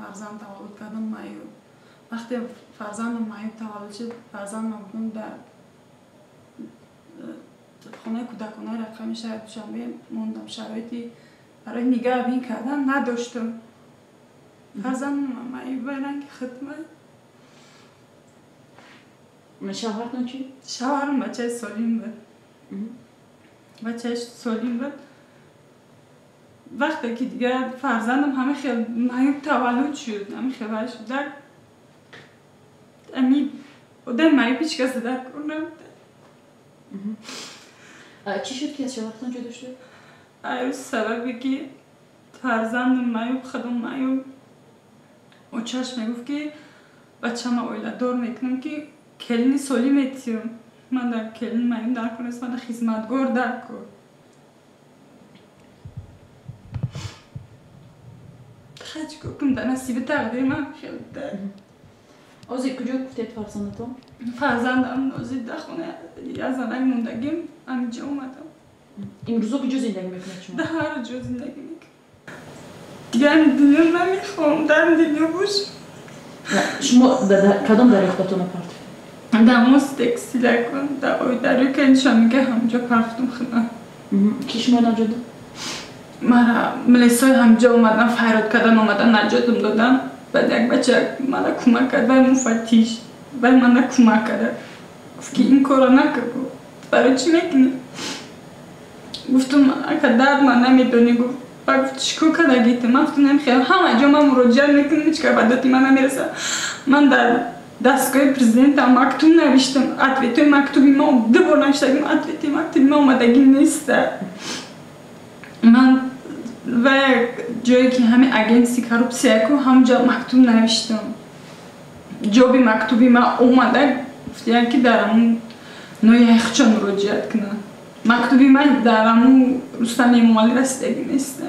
فرزند تولد کردم مایو. وقتی فرزندم مایو تولد شد فرزندم بودم در خانه کودکانه رقم شهر دوشنبه موندم. شرایطی برای نگهبانی کردن نداشتم. فرزندم مایو به رنگ خدمت. شوهرتون چی؟ شوهرم بچه سالم بود. بچهش سالم بود. وقتی که دیگه فرزندم همه خیلی مایو تولد شد. همه خبرش در امی بودن مایو پیچ کسی در کنم. چی شد که از شوهرتون جدا شد؟ ایو سببی که فرزندم مایو خودم مایو و چشم میگفت که بچه ما اولاد دار میکنم که کلینی سالی میتیم. من در کلین مایو در کنست من خدمتگار در کن. خیلی کنم در نصیب تقدیر من خیلی در. آزی کجا گفتید فرزندتون؟ فرزندم نازی در خونه یه زنگ موندگیم همینجا اومدم. این روزا کجا زندگی میکنید شما؟ در هر جا زندگی میکنم. دیگه دنیا نمیخوام در دنیا باش. شما کدام در اختتون پرت؟ در ماست تکستیل کن در آی دریو که انشان میگه همجا پرفتم خونه. کی شما نجاده؟ مرا ملیسای همجا اومدن فریاد کردن اومدن نجاتم دادن. بعد یک بچه مرا کمک کرد و مفتیش و من کمک کرد. گفت که این کارا نکن. برای چی میکنی؟ گفتم اگه درد من نمیدونی. گفت گفت چیکار کرده گیتی؟ من گفتم نمیخوام همه جا من مراجعه میکنم هیچ که بداتی من نمیرسه. من در دستگاه پرزیدنت مکتوب نوشتم. اتویتوی مکتوبی ما دوبار نوشتم. اتویتوی مکتوبی ما اومدگی نیست. من و جایی که همه اجنسی کروپسیا کو همجا مکتوب نوشتم. جوابی مکتوبی ما اومده گفتن که درمون نوی اخچان مراجعت کنه. مکتوبی من درمون رستم امامعلی رسیدگی نیست.